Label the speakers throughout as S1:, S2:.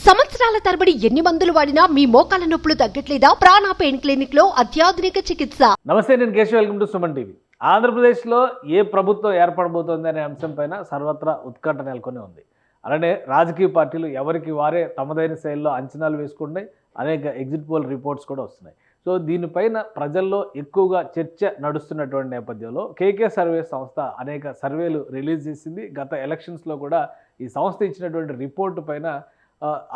S1: సంవత్సరాల తరబడి ఎన్ని మందులు వాడినా మీ మోకాల నొప్పులు తగ్గట్లేదా? ప్రాణ పెయిన్ క్లినిక్ లో అత్యాధునిక చికిత్స.
S2: నమస్తే, నేను Keshav. Welcome to Suman TV. ఆంధ్రప్రదేశ్లో ఏ ప్రభుత్వం ఏర్పడబోతోంది అనే అంశం పైన సర్వత్రా ఉత్కంఠ నెలకొని ఉంది. అలానే రాజకీయ పార్టీలు ఎవరికి వారే తమదైన శైలిలో అంచనాలు వేసుకుంటాయి. అనేక ఎగ్జిట్ పోల్ రిపోర్ట్స్ కూడా వస్తున్నాయి. సో దీనిపైన ప్రజల్లో ఎక్కువగా చర్చ నడుస్తున్నటువంటి నేపథ్యంలో కేకే సర్వే సంస్థ అనేక సర్వేలు రిలీజ్ చేసింది. గత ఎలక్షన్స్లో కూడా ఈ సంస్థ ఇచ్చినటువంటి రిపోర్టు పైన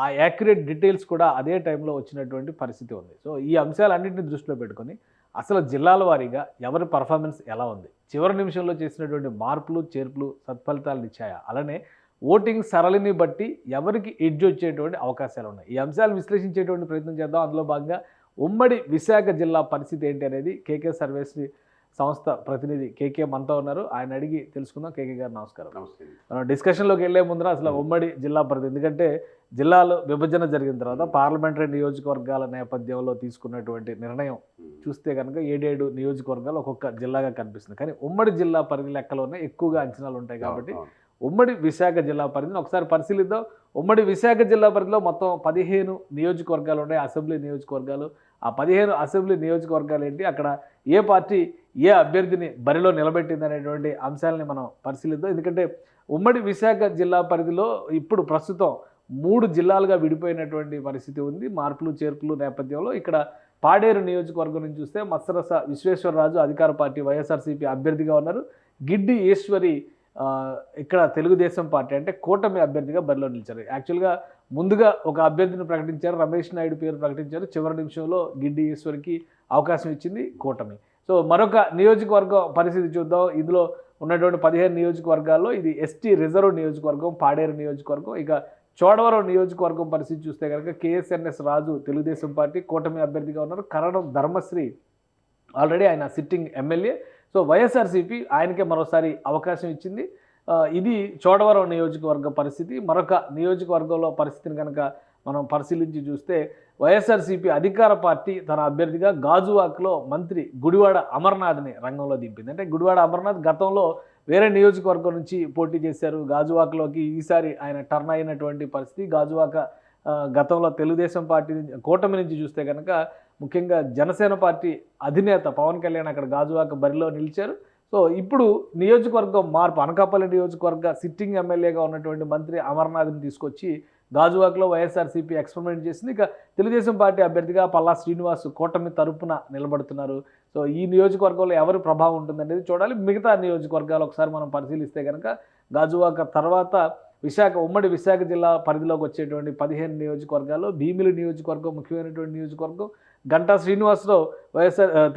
S2: ఆ యాక్యురేట్ డీటెయిల్స్ కూడా అదే టైంలో వచ్చినటువంటి పరిస్థితి ఉంది. సో ఈ అంశాలన్నింటినీ దృష్టిలో పెట్టుకొని అసలు జిల్లాల వారీగా ఎవరి పర్ఫార్మెన్స్ ఎలా ఉంది, చివరి నిమిషంలో చేసినటువంటి మార్పులు చేర్పులు సత్ఫలితాలను ఇచ్చాయా, అలానే ఓటింగ్ సరళిని బట్టి ఎవరికి ఎడ్జ్ వచ్చేటువంటి అవకాశాలు ఉన్నాయి. ఈ అంశాలు విశ్లేషించేటువంటి ప్రయత్నం చేద్దాం. అందులో భాగంగా ఉమ్మడి విశాఖ జిల్లా పరిస్థితి ఏంటి అనేది కేకే సర్వేస్ సంస్థ ప్రతినిధి కేకే మనతో ఉన్నారు. ఆయన అడిగి తెలుసుకుందాం. కేకే గారు నమస్కారం.
S3: నమస్తే.
S2: డిస్కషన్లోకి వెళ్లే ముందర అసలు ఉమ్మడి జిల్లా పరిస్థితి, ఎందుకంటే జిల్లాలు విభజన జరిగిన తర్వాత పార్లమెంటరీ నియోజకవర్గాల నేపథ్యంలో తీసుకున్నటువంటి నిర్ణయం చూస్తే కనుక 7 నియోజకవర్గాలు ఒక్కొక్క జిల్లాగా కనిపిస్తుంది. కానీ ఉమ్మడి జిల్లా పరిధి లెక్కలోనే ఎక్కువగా అంచనాలు ఉంటాయి కాబట్టి ఉమ్మడి విశాఖ జిల్లా పరిధిని ఒకసారి పరిశీలిద్దాం. ఉమ్మడి విశాఖ జిల్లా పరిధిలో మొత్తం 15 నియోజకవర్గాలు ఉన్నాయి, అసెంబ్లీ నియోజకవర్గాలు. ఆ 15 అసెంబ్లీ నియోజకవర్గాలు ఏంటి, అక్కడ ఏ పార్టీ ఏ అభ్యర్థిని బరిలో నిలబెట్టింది అనేటువంటి అంశాలని మనం పరిశీలిద్దాం. ఎందుకంటే ఉమ్మడి విశాఖ జిల్లా పరిధిలో ఇప్పుడు ప్రస్తుతం 3 జిల్లాలుగా విడిపోయినటువంటి పరిస్థితి ఉంది. మార్పులు చేర్పులు నేపథ్యంలో ఇక్కడ పాడేరు నియోజకవర్గం నుంచి చూస్తే మత్సరస విశ్వేశ్వరరాజు అధికార పార్టీ వైఎస్ఆర్సీపీ అభ్యర్థిగా ఉన్నారు. గిడ్డి ఈశ్వరి ఇక్కడ తెలుగుదేశం పార్టీ అంటే కూటమి అభ్యర్థిగా బరిలో నిలిచారు. యాక్చువల్గా ముందుగా ఒక అభ్యర్థిని ప్రకటించారు, రమేష్ నాయుడు పేరు ప్రకటించారు. చివరి నిమిషంలో గిడ్డి ఈశ్వరికి అవకాశం ఇచ్చింది కూటమి. సో మరొక నియోజకవర్గం పరిస్థితి చూద్దాం. ఇందులో ఉన్నటువంటి 15 నియోజకవర్గాల్లో ఇది ఎస్టీ రిజర్వ్ నియోజకవర్గం పాడేరు నియోజకవర్గం. ఇక చోడవరం నియోజకవర్గం పరిస్థితి చూస్తే కనుక కేఎస్ఎన్ఎస్ రాజు తెలుగుదేశం పార్టీ కూటమి అభ్యర్థిగా ఉన్నారు. కరణం ధర్మశ్రీ ఆల్రెడీ ఆయన సిట్టింగ్ ఎమ్మెల్యే. సో వైఎస్ఆర్సీపీ ఆయనకే మరోసారి అవకాశం ఇచ్చింది. ఇది చోడవరం నియోజకవర్గ పరిస్థితి. మరొక నియోజకవర్గంలో పరిస్థితిని కనుక మనం పరిశీలించి చూస్తే వైఎస్ఆర్సీపీ అధికార పార్టీ తన అభ్యర్థిగా గాజువాక్లో మంత్రి గుడివాడ అమర్నాథ్ని రంగంలో దింపింది. అంటే గుడివాడ అమర్నాథ్ గతంలో వేరే నియోజకవర్గం నుంచి పోటీ చేశారు. గాజువాక్లోకి ఈసారి ఆయన టర్న్ అయినటువంటి పరిస్థితి. గాజువాక గతంలో తెలుగుదేశం పార్టీ కూటమి నుంచి చూస్తే కనుక ముఖ్యంగా జనసేన పార్టీ అధినేత పవన్ కళ్యాణ్ అక్కడ గాజువాక బరిలో నిలిచారు. సో ఇప్పుడు నియోజకవర్గం మార్పు, అనకాపల్లి నియోజకవర్గ సిట్టింగ్ ఎమ్మెల్యేగా ఉన్నటువంటి మంత్రి అమర్నాథ్ని తీసుకొచ్చి గాజువాకలో వైఎస్ఆర్సీపీ ఎక్స్పెరిమెంట్ చేసింది. ఇక తెలుగుదేశం పార్టీ అభ్యర్థిగా పల్లా శ్రీనివాస్ కూటమి తరపున నిలబడుతున్నారు. సో ఈ నియోజకవర్గంలో ఎవరి ప్రభావం ఉంటుందనేది చూడాలి. మిగతా నియోజకవర్గాలు ఒకసారి మనం పరిశీలిస్తే కనుక గాజువాక తర్వాత ఉమ్మడి విశాఖ జిల్లా పరిధిలోకి వచ్చేటువంటి 15 నియోజకవర్గాల్లో భీమిలి నియోజకవర్గం ముఖ్యమైనటువంటి నియోజకవర్గం. గంటా శ్రీనివాసరావు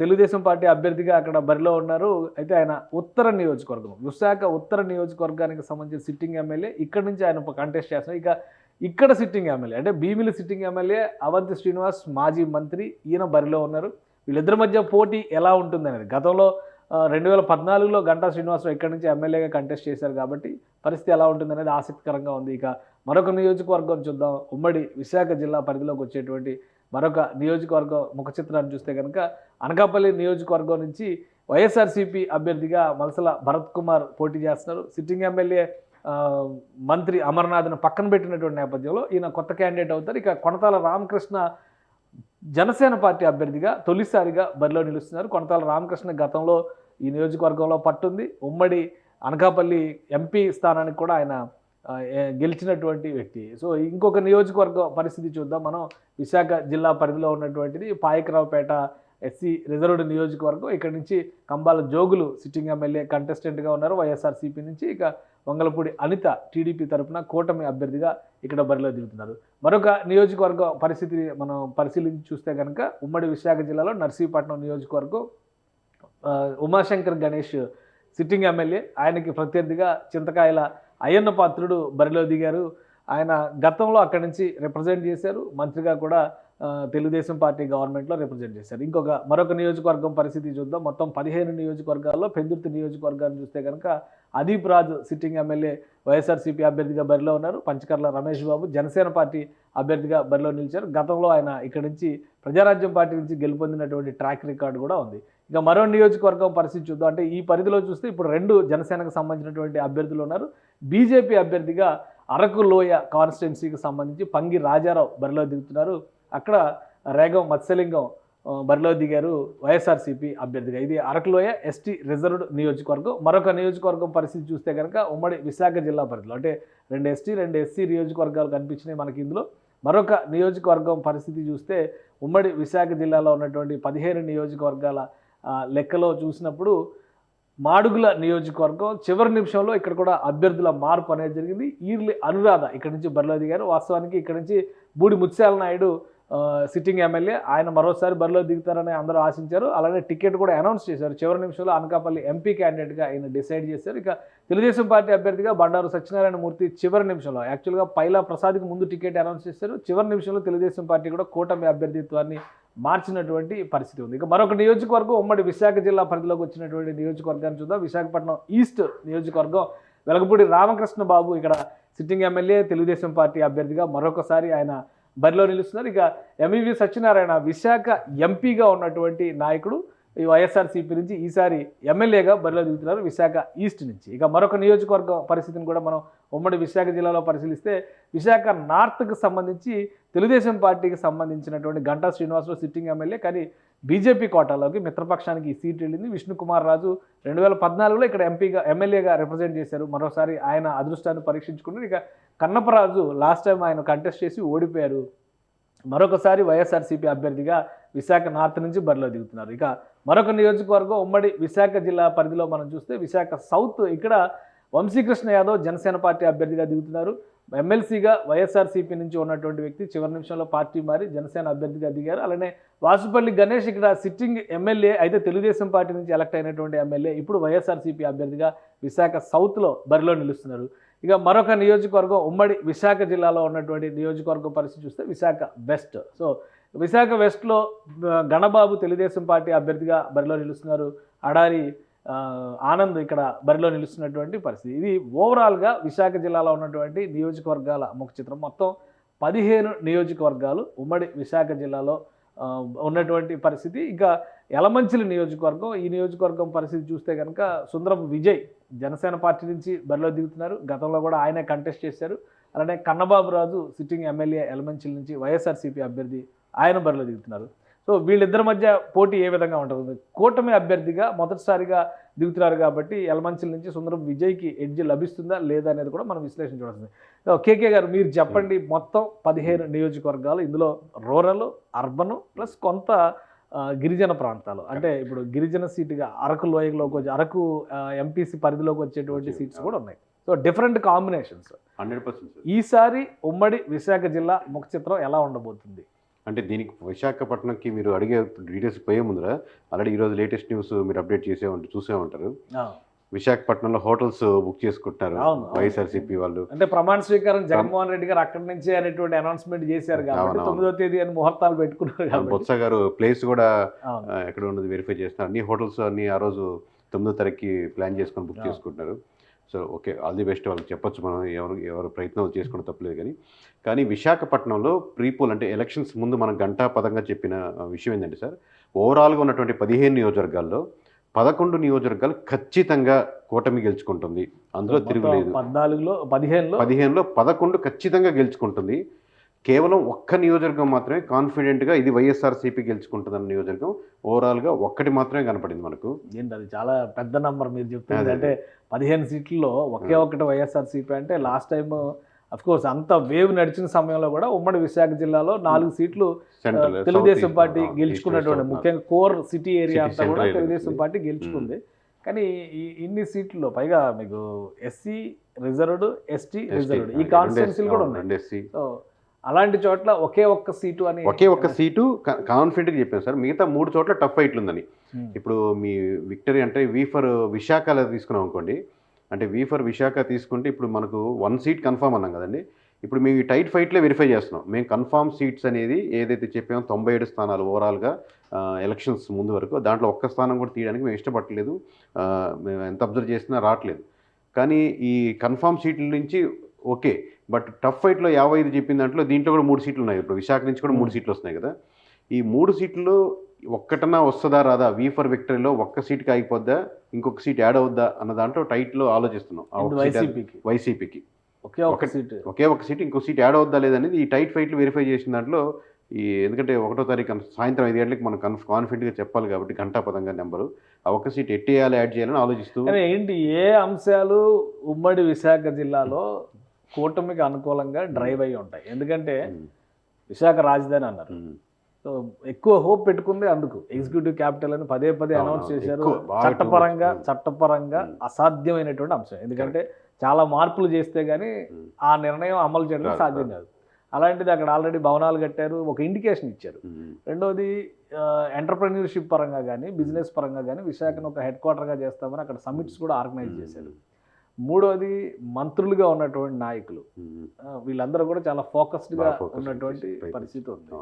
S2: తెలుగుదేశం పార్టీ అభ్యర్థిగా అక్కడ బరిలో ఉన్నారు. అయితే ఆయన ఉత్తర నియోజకవర్గం, విశాఖ ఉత్తర నియోజకవర్గానికి సంబంధించిన సిట్టింగ్ ఎమ్మెల్యే. ఇక్కడ నుంచి ఆయన కంటెస్ట్ చేస్తున్నారు. ఇక ఇక్కడ సిట్టింగ్ ఎమ్మెల్యే అంటే భీమిలి సిట్టింగ్ ఎమ్మెల్యే అవంతి శ్రీనివాస్ మాజీ మంత్రి, ఈయన బరిలో ఉన్నారు. వీళ్ళిద్దరి మధ్య పోటీ ఎలా ఉంటుందనేది గతంలో 2014లో గంటా శ్రీనివాసరావు ఇక్కడి నుంచి ఎమ్మెల్యేగా కంటెస్ట్ చేశారు కాబట్టి పరిస్థితి ఎలా ఉంటుందనేది ఆసక్తికరంగా ఉంది. ఇక మరొక నియోజకవర్గం చూద్దాం. ఉమ్మడి విశాఖ జిల్లా పరిధిలోకి వచ్చేటువంటి మరొక నియోజకవర్గం ముఖ చిత్రాన్ని చూస్తే కనుక అనకాపల్లి నియోజకవర్గం నుంచి వైఎస్ఆర్సీపీ అభ్యర్థిగా మలసల భరత్ కుమార్ పోటీ చేస్తున్నారు. సిట్టింగ్ ఎమ్మెల్యే మంత్రి అమర్నాథ్ను పక్కన పెట్టినటువంటి నేపథ్యంలో ఈయన కొత్త క్యాండిడేట్ అవుతారు. ఇక కొనతాల రామకృష్ణ జనసేన పార్టీ అభ్యర్థిగా తొలిసారిగా బరిలో నిలుస్తున్నారు. కొనతాల రామకృష్ణ గతంలో ఈ నియోజకవర్గంలో పట్టుంది. ఉమ్మడి అనకాపల్లి ఎంపీ స్థానానికి కూడా ఆయన గెలిచినటువంటి వ్యక్తి. సో ఇంకొక నియోజకవర్గం పరిస్థితి చూద్దాం మనం. విశాఖ జిల్లా పరిధిలో ఉన్నటువంటిది పాయకరావుపేట ఎస్సీ రిజర్వ్డ్ నియోజకవర్గం. ఇక్కడ నుంచి కంబాల జోగులు సిట్టింగ్ ఎమ్మెల్యే కంటెస్టెంట్గా ఉన్నారు వైఎస్ఆర్సీపీ నుంచి. ఇక వంగలపూడి అనిత టీడీపీ తరఫున కూటమి అభ్యర్థిగా ఇక్కడ బరిలో దిగుతున్నారు. మరొక నియోజకవర్గం పరిస్థితిని మనం పరిశీలించి చూస్తే కనుక ఉమ్మడి విశాఖ జిల్లాలో నర్సీపట్నం నియోజకవర్గం ఉమాశంకర్ గణేష్ సిట్టింగ్ ఎమ్మెల్యే, ఆయనకి ప్రత్యర్థిగా చింతకాయల అయ్యన్న పాత్రుడు బరిలో దిగారు. ఆయన గతంలో అక్కడి నుంచి రిప్రజెంట్ చేశారు, మంత్రిగా కూడా తెలుగుదేశం పార్టీ గవర్నమెంట్లో రిప్రజెంట్ చేశారు. మరొక నియోజకవర్గం పరిస్థితి చూద్దాం. మొత్తం 15 నియోజకవర్గాల్లో పెందుర్తి నియోజకవర్గాన్ని చూస్తే కనుక అదీప్ రాజు సిట్టింగ్ ఎమ్మెల్యే వైఎస్ఆర్సీపీ అభ్యర్థిగా బరిలో ఉన్నారు. పంచకర్ల రమేష్ బాబు జనసేన పార్టీ అభ్యర్థిగా బరిలో నిలిచారు. గతంలో ఆయన ఇక్కడి నుంచి ప్రజారాజ్యం పార్టీ నుంచి గెలుపొందినటువంటి ట్రాక్ రికార్డు కూడా ఉంది. ఇక మరో నియోజకవర్గం పరిస్థితి చూద్దాం. అంటే ఈ పరిధిలో చూస్తే ఇప్పుడు 2 జనసేనకు సంబంధించినటువంటి అభ్యర్థులు ఉన్నారు. బీజేపీ అభ్యర్థిగా అరకు లోయ కాన్స్టిట్యున్సీకి సంబంధించి పంగి రాజారావు బరిలో దిగుతున్నారు. అక్కడ రేగం మత్స్యలింగం బరిలో దిగారు వైఎస్ఆర్సీపీ అభ్యర్థిగా. ఇది అరకులోయ ఎస్టీ రిజర్వ్డ్ నియోజకవర్గం. మరొక నియోజకవర్గం పరిస్థితి చూస్తే కనుక ఉమ్మడి విశాఖ జిల్లా పరిధిలో అంటే 2 ఎస్టీ 2 ఎస్సీ నియోజకవర్గాలు కనిపించినాయి మనకి. ఇందులో మరొక నియోజకవర్గం పరిస్థితి చూస్తే ఉమ్మడి విశాఖ జిల్లాలో ఉన్నటువంటి 15 నియోజకవర్గాల లెక్కలో చూసినప్పుడు మాడుగుల నియోజకవర్గం చివరి నిమిషంలో ఇక్కడ కూడా అభ్యర్థుల మార్పు అనేది జరిగింది. ఈర్లి అనురాధ ఇక్కడ నుంచి బరిలో దిగారు. వాస్తవానికి ఇక్కడ నుంచి బూడి ముత్యాల నాయుడు సిట్టింగ్ ఎమ్మెల్యే, ఆయన మరోసారి బరిలో దిగుతారని అందరూ ఆశించారు. అలానే టికెట్ కూడా అనౌన్స్ చేశారు. చివరి నిమిషంలో అనకాపల్లి ఎంపీ క్యాండిడేట్గా ఆయన డిసైడ్ చేశారు. ఇక తెలుగుదేశం పార్టీ అభ్యర్థిగా బండారు సత్యనారాయణ మూర్తి చివరి నిమిషంలో, యాక్చువల్గా పైలా ప్రసాద్కి ముందు టికెట్ అనౌన్స్ చేశారు. చివరి నిమిషంలో తెలుగుదేశం పార్టీ కూడా కూటమి అభ్యర్థిత్వాన్ని మార్చినటువంటి పరిస్థితి ఉంది. ఇక మరొక నియోజకవర్గం ఉమ్మడి విశాఖ జిల్లా పరిధిలోకి వచ్చినటువంటి నియోజకవర్గాన్ని చూద్దాం. విశాఖపట్నం ఈస్ట్ నియోజకవర్గం వెలగపూడి రామకృష్ణ బాబు ఇక్కడ సిట్టింగ్ ఎమ్మెల్యే, తెలుగుదేశం పార్టీ అభ్యర్థిగా మరొకసారి ఆయన బరిలో నిలుస్తున్నారు. ఇక ఎంఈవి సత్యనారాయణ విశాఖ ఎంపీగా ఉన్నటువంటి నాయకుడు ఈ వైఎస్ఆర్సీపీ నుంచి ఈసారి ఎమ్మెల్యేగా బరిలో దిగుతున్నారు విశాఖ ఈస్ట్ నుంచి. ఇక మరొక నియోజకవర్గం పరిస్థితిని కూడా మనం ఉమ్మడి విశాఖ జిల్లాలో పరిశీలిస్తే విశాఖ నార్త్కి సంబంధించి తెలుగుదేశం పార్టీకి సంబంధించినటువంటి గంటా శ్రీనివాసరావు సిట్టింగ్ ఎమ్మెల్యే, కానీ బీజేపీ కోటాలోకి మిత్రపక్షానికి ఈ సీట్ వెళ్ళింది. విష్ణుకుమార్ రాజు 2014లో ఇక్కడ ఎమ్మెల్యేగా రిప్రజెంట్ చేశారు. మరోసారి ఆయన అదృష్టాన్ని పరీక్షించుకున్నారు. ఇక కన్నపరాజు లాస్ట్ టైం ఆయన కంటెస్ట్ చేసి ఓడిపోయారు. మరొకసారి వైఎస్ఆర్సీపీ అభ్యర్థిగా విశాఖ నార్త్ నుంచి బరిలో దిగుతున్నారు. ఇక మరొక నియోజకవర్గం ఉమ్మడి విశాఖ జిల్లా పరిధిలో మనం చూస్తే విశాఖ సౌత్, ఇక్కడ వంశీకృష్ణ యాదవ్ జనసేన పార్టీ అభ్యర్థిగా దిగుతున్నారు. ఎమ్మెల్సీగా వైఎస్ఆర్సీపీ నుంచి ఉన్నటువంటి వ్యక్తి చివరి నిమిషంలో పార్టీ మారి జనసేన అభ్యర్థిగా దిగారు. అలానే వాసుపల్లి గణేష్ ఇక్కడ సిట్టింగ్ ఎమ్మెల్యే, అయితే తెలుగుదేశం పార్టీ నుంచి ఎలక్ట్ అయినటువంటి ఎమ్మెల్యే, ఇప్పుడు వైఎస్ఆర్సీపీ అభ్యర్థిగా విశాఖ సౌత్లో బరిలో నిలుస్తున్నారు. ఇక మరొక నియోజకవర్గం ఉమ్మడి విశాఖ జిల్లాలో ఉన్నటువంటి నియోజకవర్గం పరిస్థితి చూస్తే విశాఖ వెస్ట్. సో విశాఖ వెస్ట్లో గణబాబు తెలుగుదేశం పార్టీ అభ్యర్థిగా బరిలో నిలుస్తున్నారు. అడారి ఆనంద్ ఇక్కడ బరిలో నిలుస్తున్నటువంటి పరిస్థితి. ఇది ఓవరాల్గా విశాఖ జిల్లాలో ఉన్నటువంటి నియోజకవర్గాల ముఖ చిత్రం. మొత్తం 15 నియోజకవర్గాలు ఉమ్మడి విశాఖ జిల్లాలో ఉన్నటువంటి పరిస్థితి. ఇంకా యలమంచిలి నియోజకవర్గం, ఈ నియోజకవర్గం పరిస్థితి చూస్తే కనుక సుందరపు విజయ్ జనసేన పార్టీ నుంచి బరిలో దిగుతున్నారు. గతంలో కూడా ఆయనే కంటెస్ట్ చేశారు. అలానే కన్నబాబు రాజు సిట్టింగ్ ఎమ్మెల్యే యలమంచిలి నుంచి వైఎస్ఆర్సీపీ అభ్యర్థి, ఆయన బరిలో దిగుతున్నారు. సో వీళ్ళిద్దరి మధ్య పోటీ ఏ విధంగా ఉంటుంది? కూటమి అభ్యర్థిగా మొదటిసారిగా దిగుతున్నారు కాబట్టి యలమంచిలి నుంచి సుందరపు విజయ్కి ఎడ్జ్ లభిస్తుందా లేదా అనేది కూడా మనం విశ్లేషించవలసింది. కేకే గారు మీరు చెప్పండి, మొత్తం 15 నియోజకవర్గాలు, ఇందులో రూరల్, అర్బన్ ప్లస్ కొంత గిరిజన ప్రాంతాలు, అంటే ఇప్పుడు గిరిజన సీటుగా అరకు లోయలోకి వచ్చి అరకు ఎంపీసీ పరిధిలోకి వచ్చేటువంటి సీట్స్ కూడా ఉన్నాయి. So different combinations.
S3: 100%
S2: ఈసారి ఉమ్మడి విశాఖ జిల్లా ముఖ చిత్రం ఎలా ఉండబోతుంది?
S3: అంటే దీనికి విశాఖపట్నంకి మీరు అడిగే డీటెయిల్స్ పోయే ముందర ఆల్రెడీ ఈరోజు లేటెస్ట్ న్యూస్ మీరు అప్డేట్ చూసే ఉంటారు. విశాఖపట్నంలో హోటల్స్ బుక్ చేసుకుంటున్నారు వైఎస్ఆర్సీపీ వాళ్ళు.
S2: అంటే ప్రమాణ స్వీకారం జగన్మోహన్ రెడ్డి గారు అక్కడి నుంచి అనేటువంటి అనౌన్స్మెంట్ చేశారు కాబట్టి 9వ తేదీ అని ముహూర్తాలు పెట్టుకున్నారు.
S3: బొత్స గారు ప్లేస్ కూడా ఎక్కడ ఉన్నది వెరిఫై చేస్తున్నారు. అన్ని హోటల్స్ అన్ని ఆ రోజు 9వ తారీఖుకి ప్లాన్ చేసుకొని బుక్ చేసుకుంటున్నారు. So okay, all the best వాళ్ళకి చెప్పొచ్చు. మనం ఎవరు ప్రయత్నం చేసుకోవడం తప్పలేదు. కానీ విశాఖపట్నంలో ప్రీపోల్ అంటే ఎలక్షన్స్ ముందు మనం గంటాపదంగా చెప్పిన విషయం ఏంటంటే సార్, ఓవరాల్గా ఉన్నటువంటి 15 నియోజకవర్గాల్లో 11 నియోజకవర్గాలు ఖచ్చితంగా కూటమి గెలుచుకుంటుంది. అందులో తిరుగులేదు. 15లో 11 ఖచ్చితంగా గెలుచుకుంటుంది. కేవలం ఒక్క నియోజకవర్గం మాత్రమే కాన్ఫిడెంట్గా ఇది వైఎస్ఆర్సీపీ గెలుచుకుంటుందన్న నియోజకవర్గం ఓవరాల్గా ఒక్కటి మాత్రమే కనపడింది మనకు.
S2: ఏంటి అది చాలా పెద్ద నంబర్ మీరు చెప్తుంది. అంటే 15 సీట్లలో ఒకే ఒక్కటి వైఎస్ఆర్సీపీ అంటే లాస్ట్ టైం అఫ్కోర్స్ అంత వేవ్ నడిచిన సమయంలో కూడా ఉమ్మడి విశాఖ జిల్లాలో 4 సీట్లు తెలుగుదేశం పార్టీ గెలుచుకున్నటువంటి, ముఖ్యంగా కోర్ సిటీ ఏరియా అంతా కూడా తెలుగుదేశం పార్టీ గెలుచుకుంది. కానీ ఇన్ని సీట్లలో పైగా మీకు ఎస్సీ రిజర్వ్డ్, ఎస్టీ రిజర్వ్డ్ ఈ కాన్స్టిట్యున్సీలు కూడా ఉన్నాయి. సో అలాంటి చోట్ల ఒకే ఒక్క సీటు
S3: కాన్ఫిడెంట్గా చెప్పాను సార్. మిగతా 3 చోట్ల టఫ్ ఫైట్లు ఉందని. ఇప్పుడు మీ విక్టరీ అంటే వి ఫర్ విశాఖలో తీసుకున్నాం అనుకోండి, అంటే వి ఫర్ విశాఖ తీసుకుంటే ఇప్పుడు మనకు 1 సీట్ కన్ఫామ్ అన్నాం కదండి. ఇప్పుడు మేము ఈ టైట్ ఫైట్లే వెరిఫై చేస్తున్నాం. మేము కన్ఫామ్ సీట్స్ అనేది ఏదైతే చెప్పామో 97 స్థానాలు ఓవరాల్గా ఎలక్షన్స్ ముందు వరకు, దాంట్లో ఒక్క స్థానం కూడా తీయడానికి మేము ఇష్టపడలేదు. మేము ఎంత అబ్జర్వ్ చేసినా రావట్లేదు. కానీ ఈ కన్ఫామ్ సీట్ల నుంచి ఓకే, బట్ టఫ్ ఫైట్లో 55 చెప్పిన దాంట్లో దీంట్లో కూడా 3 సీట్లు ఉన్నాయి. ఇప్పుడు విశాఖ నుంచి కూడా 3 సీట్లు వస్తున్నాయి కదా. ఈ 3 సీట్లు ఒక్కటన్నా వస్తుందా రాదా, వి ఫర్ విక్టరీలో ఒక్క సీట్కి ఆగిపోద్దా, ఇంకొక సీట్ యాడ్ అవుద్దా అన్న దాంట్లో టైట్లో ఆలోచిస్తున్నాం వైసీపీకి.
S2: ఒకే ఒక సీటు.
S3: ఒకే ఒక సీట్ ఇంకో సీట్ యాడ్ అవుద్దా లేదనేది ఈ టైట్ ఫైట్లు వెరిఫై చేసిన దాంట్లో ఎందుకంటే 1వ తారీఖు సాయంత్రం 5 గంటలకు మనం కాన్ఫిడెంట్గా చెప్పాలి కాబట్టి ఘంటాపథంగా నెంబరు ఆ ఒక్క సీట్ ఎట్టేయాలి యాడ్ చేయాలని ఆలోచిస్తూ
S2: కానీ ఏంటి ఏ అంశాలు ఉమ్మడి విశాఖ జిల్లాలో కూటమికి అనుకూలంగా డ్రైవ్ అయ్యి ఉంటాయి? ఎందుకంటే విశాఖ రాజధాని అన్నారు, సో ఎక్కువ హోప్ పెట్టుకుంది అందుకు. ఎగ్జిక్యూటివ్ క్యాపిటల్ అని పదే పదే అనౌన్స్ చేశారు. చట్టపరంగా అసాధ్యమైనటువంటి అంశం, ఎందుకంటే చాలా మార్పులు చేస్తే గానీ ఆ నిర్ణయం అమలు చేయడం సాధ్యం కాదు. అలాంటిది అక్కడ ఆల్రెడీ భవనాలు కట్టారు, ఒక ఇండికేషన్ ఇచ్చారు. రెండోది ఎంటర్ప్రెన్యూర్షిప్ పరంగా కానీ బిజినెస్ పరంగా కానీ విశాఖను ఒక హెడ్ క్వార్టర్గా చేస్తామని అక్కడ సమ్మిట్స్ కూడా ఆర్గనైజ్ చేశారు. మూడోది మంత్రులుగా ఉన్నటువంటి నాయకులు వీళ్ళందరూ కూడా చాలా ఫోకస్డ్గా ఉన్నటువంటి పరిస్థితి ఉంది.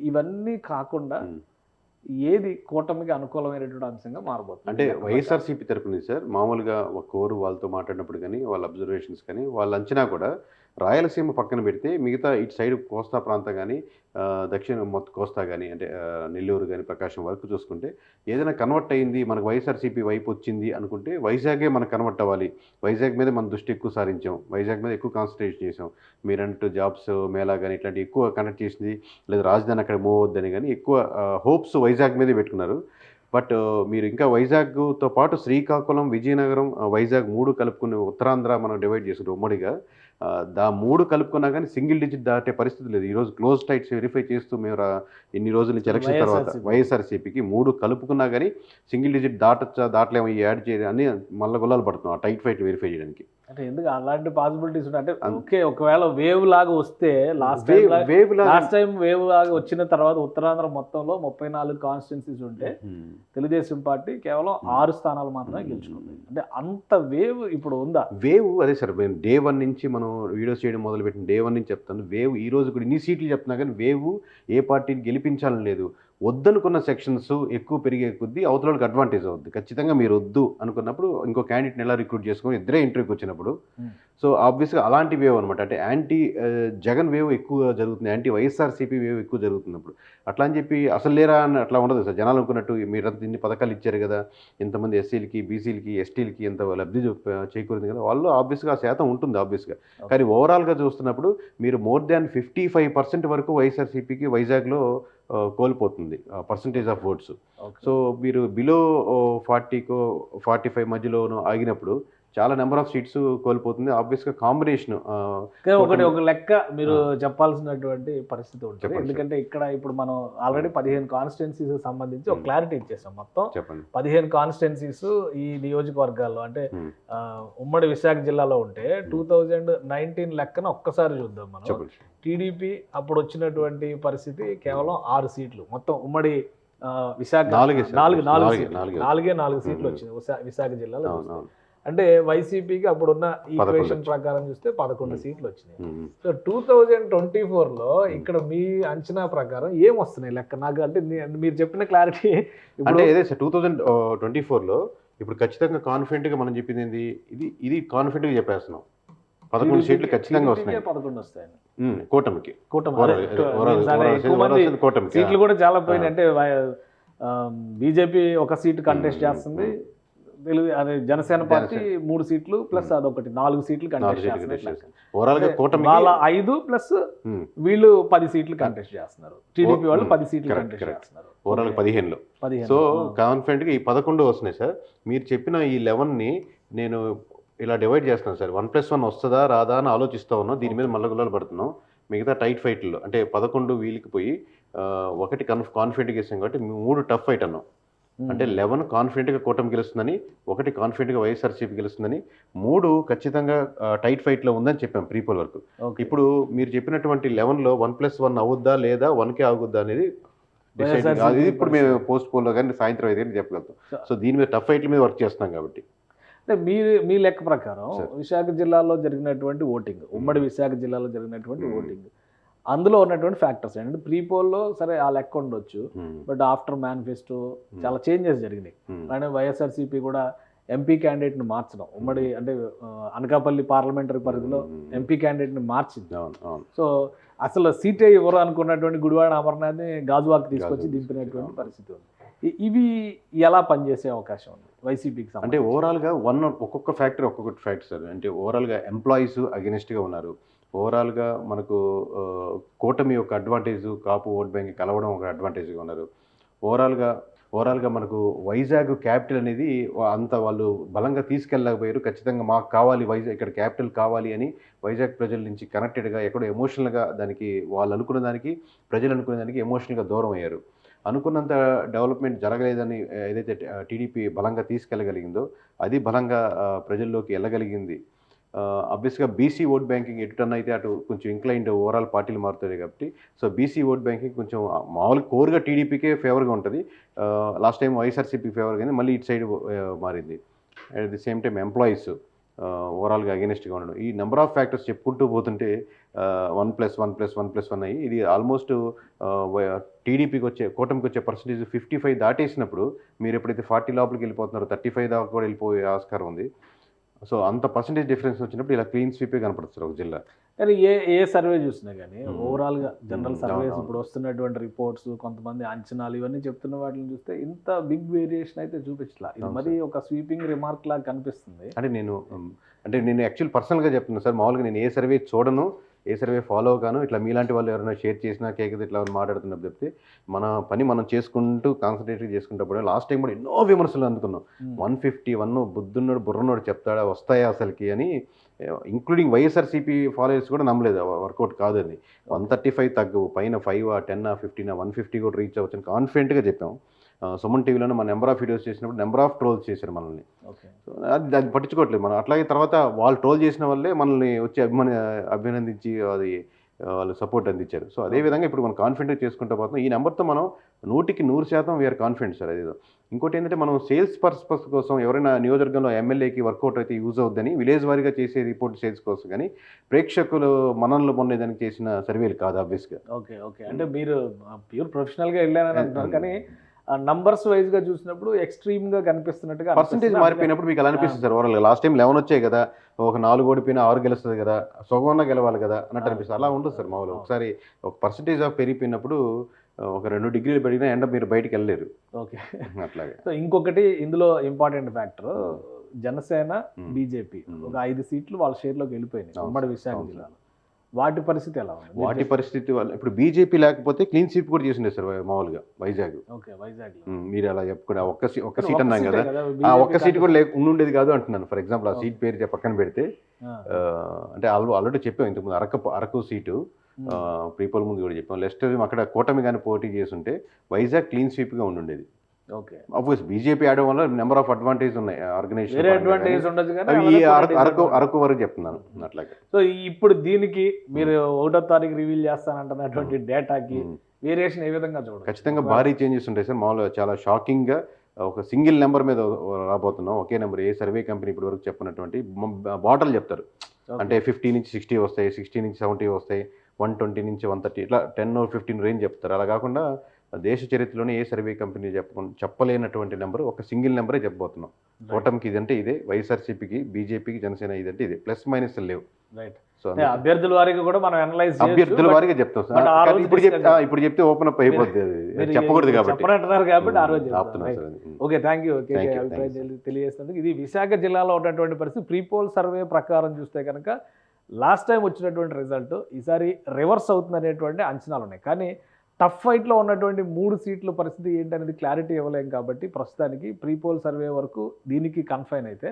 S2: ఇవన్నీ కాకుండా ఏది కూటమికి అనుకూలమైనటువంటి అంశంగా మారబోతుంది?
S3: అంటే వైఎస్ఆర్సీపీ తరపున సార్ మామూలుగా ఒక కోరు వాళ్ళతో మాట్లాడినప్పుడు కానీ వాళ్ళ అబ్జర్వేషన్స్ కానీ వాళ్ళ అంచనా కూడా రాయలసీమ పక్కన పెడితే మిగతా ఇటు సైడ్ కోస్తా ప్రాంతం కానీ దక్షిణ మొత్తం కోస్తా కానీ అంటే నెల్లూరు కానీ ప్రకాశం వరకు చూసుకుంటే ఏదైనా కన్వర్ట్ అయ్యింది మనకు వైఎస్ఆర్సీపీ వైపు వచ్చింది అనుకుంటే వైజాగే మనకు కన్వర్ట్ అవ్వాలి, వైజాగ్ మీద మన దృష్టి ఎక్కువ సారించాం, వైజాగ్ మీద ఎక్కువ కాన్సన్ట్రేట్ చేసాం, మీరంటూ జాబ్స్ మేళా కానీ ఇట్లాంటి ఎక్కువ కనెక్ట్ చేసింది, లేదా రాజధాని అక్కడ మూవ్ అవుద్దని కానీ ఎక్కువ హోప్స్ వైజాగ్ మీదే పెట్టుకున్నారు. బట్ మీరు ఇంకా వైజాగ్తో పాటు శ్రీకాకుళం, విజయనగరం, వైజాగ్ 3 కలుపుకుని ఉత్తరాంధ్ర మనం డివైడ్ చేసుకుంటాం ఉమ్మడిగా. 3 కలుపుకున్నా కానీ సింగిల్ డిజిట్ దాటే పరిస్థితి లేదు. ఈరోజు క్లోజ్ టైట్స్ వెరిఫై చేస్తూ మేము ఇన్ని రోజుల నుంచి ఎలక్షన్ తర్వాత వైఎస్ఆర్సీపీకి 3 కలుపుకున్నా కానీ సింగిల్ డిజిట్ దాటలేమో యాడ్ చేయాలి అని మళ్ళీ గుల్లాలు పడుతున్నాం ఆ టైట్ ఫైట్ వెరిఫై చేయడానికి.
S2: అంటే ఎందుకు అలాంటి పాసిబిలిటీస్ ఉంటాయి అంటే ఓకే, ఒకవేళ వేవ్ లాగా వస్తే లాస్ట్ టైం వేవ్ లాగా వచ్చిన తర్వాత ఉత్తరాంధ్ర మొత్తంలో 34 కాన్స్టిట్యున్సీస్ ఉంటే తెలుగుదేశం పార్టీ కేవలం 6 స్థానాలు మాత్రమే గెలుచుకుంది. అంటే అంత వేవ్ ఇప్పుడు ఉందా?
S3: వేవ్ అదే సార్, మేము డే 1 నుంచి మనం వీడియోస్ చేయడం మొదలుపెట్టిన డే 1 నుంచి చెప్తాను. వేవ్ ఈ రోజు కూడా ఇన్ని సీట్లు చెప్తున్నా కానీ వేవ్ ఏ పార్టీని గెలిపించాలని లేదు. వద్దనుకున్న సెక్షన్స్ ఎక్కువ పెరిగే కొద్దీ అవతలకి అడ్వాంటేజ్ అవుద్ది. ఖచ్చితంగా మీరు వద్దు అనుకున్నప్పుడు ఇంకో క్యాండిడేట్ని ఎలా రిక్రూట్ చేసుకొని ఇద్దరే ఇంటర్వ్యూకి వచ్చినప్పుడు సో ఆబ్వియస్గా అలాంటి వేవ్ అనమాట. అంటే యాంటీ జగన్ వేవ్ ఎక్కువ జరుగుతుంది, యాంటీ వైఎస్ఆర్సీపీ వేవ్ ఎక్కువ జరుగుతున్నప్పుడు అట్లా అని చెప్పి అసలు లేరా అని అట్లా ఉండదు సార్. జనాలు అనుకున్నట్టు మీరంతా ఇన్ని పథకాలు ఇచ్చారు కదా, ఇంతమంది ఎస్సీలకి, బీసీలకి, ఎస్టీలకి ఎంత లబ్ధి చేకూరింది కదా, వాళ్ళు ఆబ్వియస్గా ఆ శాతం ఉంటుంది ఆబ్వియస్గా. కానీ ఓవరాల్గా చూస్తున్నప్పుడు మీరు మోర్ దాన్ 55% వరకు వైఎస్ఆర్సీపీకి వైజాగ్లో కోల్పోతుంది పర్సంటేజ్ ఆఫ్ ఓట్స్. సో మీరు బిలో 40కో 45 మధ్యలోనూ ఆగినప్పుడు చాలా నెంబర్ ఆఫ్ సీట్స్ కోల్పోతుంది. ఆబ్వియస్గా కాంబినేషన్
S2: ఒక లెక్క మీరు చెప్పాల్సినటువంటి పరిస్థితి ఉంటుంది. ఎందుకంటే ఇక్కడ ఇప్పుడు మనం ఆల్రెడీ 15 కాన్స్టిట్యున్సీస్ సంబంధించి ఒక క్లారిటీ ఇచ్చేసాం. మొత్తం 15 కాన్స్టిట్యున్సీస్ ఈ నియోజకవర్గాల్లో అంటే ఉమ్మడి విశాఖ జిల్లాలో ఉంటే 2019 లెక్కన ఒక్కసారి చూద్దాం మనం. టీడీపీ అప్పుడు వచ్చినటువంటి పరిస్థితి కేవలం 6 సీట్లు మొత్తం ఉమ్మడి విశాఖ 4 సీట్లు వచ్చినాయి విశాఖ జిల్లాలో. అంటే వైసీపీకి అప్పుడున్న ఈక్వేషన్ ప్రకారం చూస్తే 11 సీట్లు వచ్చినాయి. సో 2024లో ఇక్కడ మీ అంచనా ప్రకారం ఏం వస్తున్నాయి లెక్క? నాకు అంటే మీరు చెప్పిన క్లారిటీ
S3: అంటే ఏదే సార్ 2024లో ఇప్పుడు ఖచ్చితంగా కాన్ఫిడెంట్గా మనం చెప్పింది ఏంది, ఇది కాన్ఫిడెంట్గా చెప్పేస్తున్నాం 11 సీట్లు ఖచ్చితంగా వస్తున్నాయి.
S2: 11 వస్తాయి
S3: కూటమికి.
S2: సీట్లు కూడా చాలా పోయినాయి. అంటే బీజేపీ ఒక సీటు కంటెస్ట్ చేస్తుంది, అదే జనసేన పార్టీ 3 సీట్లు ప్లస్ అదొకటి 4 సీట్లు కంటెస్ట్ చేస్తున్నారు. వాళ్ళ 5 ప్లస్ వీళ్ళు 10 సీట్లు కంటెస్ట్ చేస్తున్నారు. టీడీపీ వాళ్ళు 10 సీట్లు కంటెస్ట్ చేస్తున్నారు.
S3: ఓవరాల్ 15లో. సో కాన్ఫిడెంట్గా ఈ 11 వస్తున్నాయి సార్. మీరు చెప్పిన ఈ 11ని నేను ఇలా డివైడ్ చేస్తున్నాను సార్. 1+1 వస్తుందా రాదా అని ఆలోచిస్తూ ఉన్నాం. దీని మీద మల్ల గుల్లాలు పడుతున్నాం. మిగతా టైట్ ఫైట్లో అంటే 11 వీళ్ళకి పోయి 1 కాన్ఫిడెంట్గా ఇస్తాం కాబట్టి 3 టఫ్ ఫైట్ అన్నాం. అంటే 11 కాన్ఫిడెంట్గా కూటమి గెలుస్తుందని, 1 కాన్ఫిడెంట్గా వైఎస్ఆర్సీపీ గెలుస్తుందని, 3 ఖచ్చితంగా టైట్ ఫైట్లో ఉందని చెప్పాం ప్రీపోల్ వరకు. ఇప్పుడు మీరు చెప్పినటువంటి 11లో 1+1 అవుద్దా లేదా 1కే ఆగుద్దా అనేది డిసైడ్ అది ఇప్పుడు మేము పోస్ట్ పోల్లో కానీ సాయంత్రం 5 గంటలకు చెప్పగలుగుతాం. సో దీని మీద టఫ్ ఫైట్ల మీద వర్క్ చేస్తున్నాం కాబట్టి.
S2: అంటే మీ లెక్క ప్రకారం విశాఖ జిల్లాలో జరిగినటువంటి ఓటింగ్, ఉమ్మడి విశాఖ జిల్లాలో జరిగినటువంటి ఓటింగ్, అందులో ఉన్నటువంటి ఫ్యాక్టర్స్ ఏంటంటే ప్రీపోల్లో సరే ఆ లెక్క ఉండొచ్చు, బట్ ఆఫ్టర్ మేనిఫెస్టో చాలా చేంజెస్ జరిగినాయి. అలానే వైఎస్ఆర్సీపీ కూడా ఎంపీ క్యాండిడేట్ని మార్చడం, ఉమ్మడి అంటే అనకాపల్లి పార్లమెంటరీ పరిధిలో ఎంపీ క్యాండిడేట్ని మార్చింది. సో అసలు సీటే ఎవరు అనుకున్నటువంటి గుడివాడ అమర్నాథ్ని గాజువాక్ తీసుకొచ్చి దింపినటువంటి పరిస్థితి ఉంది. ఇవి ఎలా పనిచేసే అవకాశం ఉంది వైసీపీకి
S3: అంటే ఓవరాల్గా ఒక్కొక్క ఫ్యాక్టర్ సార్. అంటే ఓవరాల్గా ఎంప్లాయీస్ అగెనిస్ట్గా ఉన్నారు. ఓవరాల్గా మనకు కూటమి యొక్క అడ్వాంటేజ్, కాపు ఓట్ బ్యాంక్ కలవడం ఒక అడ్వాంటేజ్గా ఉన్నారు. ఓవరాల్గా మనకు వైజాగ్ క్యాపిటల్ అనేది అంత వాళ్ళు బలంగా తీసుకెళ్ళలేకపోయారు. ఖచ్చితంగా మాకు కావాలి వైజాగ్, ఇక్కడ క్యాపిటల్ కావాలి అని వైజాగ్ ప్రజల నుంచి కనెక్టెడ్గా ఎక్కడో ఎమోషనల్గా దానికి వాళ్ళు అనుకున్న దానికి, ప్రజలు అనుకున్న దానికి ఎమోషనల్గా దూరం అయ్యారు. అనుకున్నంత డెవలప్మెంట్ జరగలేదని ఏదైతే టీడీపీ బలంగా తీసుకెళ్ళగలిగిందో అది బలంగా ప్రజల్లోకి వెళ్ళగలిగింది. ఆబ్వియస్గా బీసీ ఓట్ బ్యాంకింగ్ ఎటుటన్నా అయితే అటు కొంచెం ఇంక్లైన్డ్ ఓవరాల్ పార్టీలు మారుతాయి కాబట్టి, సో బీసీ ఓట్ బ్యాంకింగ్ కొంచెం మామూలు కోర్గా టీడీపీకే ఫేవర్గా ఉంటుంది. లాస్ట్ టైం వైఎస్ఆర్సీపీ ఫేవర్ కానీ మళ్ళీ ఇటు సైడ్ మారింది. At the same time employees ఓవరాల్గా అగెనిస్ట్గా ఉండడం, ఈ నెంబర్ ఆఫ్ ఫ్యాక్టర్స్ చెప్పుకుంటూ పోతుంటే 1+1+1+1 అయ్యి ఇది ఆల్మోస్ట్ టీడీపీకి వచ్చే, కూటమికి వచ్చే పర్సంటేజ్ 55 దాటేసినప్పుడు మీరు ఎప్పుడైతే 40 లోపలికి వెళ్ళిపోతున్నారో 35 దాకా కూడా వెళ్ళిపోయే ఆస్కారం ఉంది. సో అంత పర్సంటేజ్ డిఫరెన్స్ వచ్చినప్పుడు ఇలా క్లీన్ స్వీపే కనపడుతుంది ఒక జిల్లా.
S2: కానీ ఏ సర్వే చూసినా కానీ ఓవరాల్గా జనరల్ సర్వేస్ ఇప్పుడు వస్తున్నటువంటి రిపోర్ట్స్, కొంతమంది అంచనాలు ఇవన్నీ చెప్తున్న వాటిని చూస్తే ఇంత బిగ్ వేరియేషన్ అయితే చూపించలా. ఇది మరి ఒక స్వీపింగ్ రిమార్క్ లాగా కనిపిస్తుంది.
S3: అంటే నేను యాక్చువల్ పర్సనల్గా చెప్తున్నాను సార్. మామూలుగా నేను ఏ సర్వే చూడను, ఏ సర్వే ఫాలో కాను. ఇట్లా మీలాంటి వాళ్ళు ఎవరైనా షేర్ చేసినా కేకది ఇట్లా మాట్లాడుతున్నప్పుడు చెప్తే మన పని మనం చేసుకుంటూ కాన్సన్ట్రేట్ చేసుకుంటప్పుడు లాస్ట్ టైం కూడా ఎన్నో విమర్శలు అందుకున్నాం. 151 బుద్ధున్నోడు బుర్రనోడు చెప్తాడా వస్తాయా అసలుకి అని, ఇంక్లూడింగ్ వైఎస్ఆర్సీపీ ఫాలోయర్స్ కూడా నమ్మలేదు వర్కౌట్ కాదని. 135 తగ్గు, పైన 5, 10, 15, 150 కూడా రీచ్ అవ్వచ్చు అని కాన్ఫిడెంట్గా చెప్పాం. సుమన్ టీవీలోనే మన నెంబర్ ఆఫ్ వీడియోస్ చేసినప్పుడు నెంబర్ ఆఫ్ ట్రోల్స్ చేశారు మనల్ని. సో అది పట్టించుకోవట్లేదు మనం. అట్లాగే తర్వాత వాళ్ళు ట్రోల్ చేసిన వల్లే మనల్ని వచ్చి అభినందించి అది వాళ్ళు సపోర్ట్ అందించారు. సో అదేవిధంగా ఇప్పుడు మనం కాన్ఫిడెంట్గా చేసుకుంటూ పోతున్నాం. ఈ నెంబర్తో మనం 100% వీఆర్ కాన్ఫిడెంట్ సార్. అదేదో ఇంకోటి ఏంటంటే మనం సేల్స్ పర్పస్ కోసం ఎవరైనా నియోజకవర్గంలో ఎమ్మెల్యేకి వర్కౌట్ అయితే యూజ్ అవుద్దని విలేజ్ వారీగా చేసే రిపోర్ట్ సేల్స్ కోసం, కానీ ప్రేక్షకులు మనల్ని పొందేదానికి చేసిన సర్వేలు కాదు ఆబ్వియస్గా.
S2: ఓకే అంటే మీరు ప్యూర్ ప్రొఫెషనల్గా వెళ్ళారని అంటున్నారు, కానీ నంబర్స్ వైజ్ గా చూసినప్పుడు ఎక్స్ట్రీమ్ గా కనిపిస్తున్నట్టుగా
S3: పర్సెంటేజ్ మారిపోయినప్పుడు మీకు అలా అనిపిస్తుంది సార్. ఓవరాల్ లాస్ట్ టైం 11 వచ్చాయి కదా, ఒక 4 ఓడిపోయినా 6 గెలుస్తుంది కదా, సుగంగా గెలవాలి కదా అన్నట్టు అనిపిస్తుంది. అలా ఉండదు సార్ మామూలు. ఒకసారి ఒక పర్సెంటేజ్ ఆఫ్ పెరిగిపోయినప్పుడు ఒక 2 డిగ్రీలు పెరిగినా ఎండ మీరు బయటికి వెళ్ళలేరు.
S2: ఓకే
S3: అట్లాగే.
S2: సో ఇంకొకటి ఇందులో ఇంపార్టెంట్ ఫ్యాక్టర్, జనసేన బీజేపీ ఒక 5 సీట్లు వాళ్ళ షేర్లోకి వెళ్ళిపోయినాయి ఉమ్మడి విశాఖ జిల్లాలో. వాటి పరిస్థితి ఎలా ఉంది?
S3: వాటి పరిస్థితి వల్ల ఇప్పుడు బీజేపీ లేకపోతే క్లీన్ స్వీప్ కూడా చేసిండే సార్ మామూలుగా వైజాగ్.
S2: ఓకే వైజాగ్
S3: మీరు అలా చెప్పుకునే ఒక్క సీట్ అన్నాం కదా, ఆ ఒక్క సీట్ కూడా ఉండేది కాదు అంటున్నాను. ఫర్ ఎగ్జాంపుల్ ఆ సీట్ పేరు పక్కన పెడితే, అంటే ఆల్రెడీ చెప్పాం ఇంతకుముందు అరకు సీటు ప్రీపోల్ ముందు కూడా చెప్పాం. లెస్టర్ అక్కడ కూటమి కానీ పోటీ చేస్తుంటే వైజాగ్ క్లీన్ స్వీప్గా ఉండుండేది.
S2: ఓకే
S3: ఆబ్వియస్ బీజేపీ ఆడడం వల్ల నెంబర్ ఆఫ్ అడ్వాంటేజ్ ఉన్నాయి ఆర్గనైజేషన్. అరకు వరకు చెప్తున్నాను అట్లాగే.
S2: సో ఇప్పుడు దీనికి మీరు 1వ తారీఖు రివీల్ చేస్తానంటున్నటువంటి డేటాకి వేరియేషన్ ఏ విధంగా చూడండి?
S3: ఖచ్చితంగా భారీ చేంజెస్ ఉంటాయి సార్. మామూలుగా చాలా షాకింగ్గా ఒక సింగిల్ నెంబర్ మీద రాబోతున్నాం. ఒకే నెంబర్, ఏ సర్వే కంపెనీ ఇప్పటి వరకు చెప్పినటువంటి బాటలు చెప్తారు. అంటే 50 నుంచి 60 వస్తాయి, 60 నుంచి 70 వస్తాయి, 120 నుంచి 130, ఇట్లా 10 or 15 రేంజ్ చెప్తారు. అలా కాకుండా దేశ చరిత్రలోనే ఏ సర్వే కంపెనీ చెప్పలేనటువంటి నెంబర్ ఒక సింగిల్ నెంబరే చెప్పబోతున్నాం. కూటమికి ఇదంటే ఇదే, వైఎస్ఆర్సీపీకి, బీజేపీకి, జనసేన ఇదంటే ఇదే, ప్లస్ మైనస్ లేవు.
S2: రైట్. సో అభ్యర్థుల వారికి కూడా మనం అనలైజ్
S3: అభ్యర్థుల వారికి చెప్తాం సార్. ఇప్పుడు చెప్తే ఓపెన్ అప్ అయిపోద్ది, చెప్పకూడదు కాబట్టి
S2: ఆ రోజు ఆపుతున్నాం సార్. Okay, thank you. తెలియజేసినందుకు. ఇది విశాఖ జిల్లాలో ఉన్నటువంటి పరిస్థితి. ప్రీపోల్ సర్వే ప్రకారం చూస్తే కనుక లాస్ట్ టైం వచ్చినటువంటి రిజల్ట్ ఈసారి రివర్స్ అవుతుందనేటువంటి అంచనాలు ఉన్నాయి. కానీ టఫ్ ఫైట్లో ఉన్నటువంటి 3 సీట్ల పరిస్థితి ఏంటనేది క్లారిటీ ఇవ్వలేం కాబట్టి ప్రస్తుతానికి ప్రీపోల్ సర్వే వరకు దీనికి కన్ఫైన్ అయితే,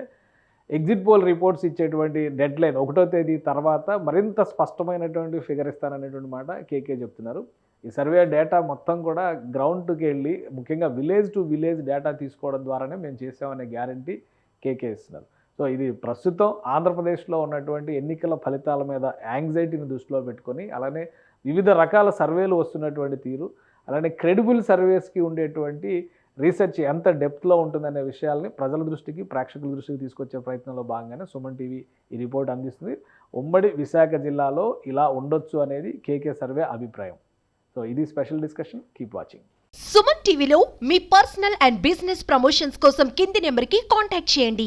S2: ఎగ్జిట్ పోల్ రిపోర్ట్స్ ఇచ్చేటువంటి డెడ్ లైన్ 1వ తేదీ తర్వాత మరింత స్పష్టమైనటువంటి ఫిగర్ ఇస్తాననేటువంటి మాట కేకే చెప్తున్నారు. ఈ సర్వే డేటా మొత్తం కూడా గ్రౌండ్కి వెళ్ళి ముఖ్యంగా విలేజ్ టు విలేజ్ డేటా తీసుకోవడం ద్వారానే మేము చేసామనే గ్యారంటీ కేకే ఇస్తున్నారు. సో ఇది ప్రస్తుతం ఆంధ్రప్రదేశ్లో ఉన్నటువంటి ఎన్నికల ఫలితాల మీద యాంగ్జైటీని దృష్టిలో పెట్టుకొని, అలానే వివిధ రకాల సర్వేలు వస్తున్నటువంటి తీరు, అలానే క్రెడిబుల్ సర్వేస్కి ఉండేటువంటి రీసెర్చ్ ఎంత డెప్త్లో ఉంటుందనే విషయాల్ని ప్రజల దృష్టికి, ప్రేక్షకుల దృష్టికి తీసుకొచ్చే ప్రయత్నంలో భాగంగానే సుమన్ టీవీ ఈ రిపోర్ట్ అందిస్తుంది. ఉమ్మడి విశాఖ జిల్లాలో ఇలా ఉండొచ్చు అనేది కేకే సర్వే అభిప్రాయం. సో ఇది special discussion. Keep watching.
S1: Suman టీవీలో మీ పర్సనల్ అండ్ బిజినెస్ ప్రమోషన్స్ కోసం కింది నెంబర్కి కాంటాక్ట్ చేయండి.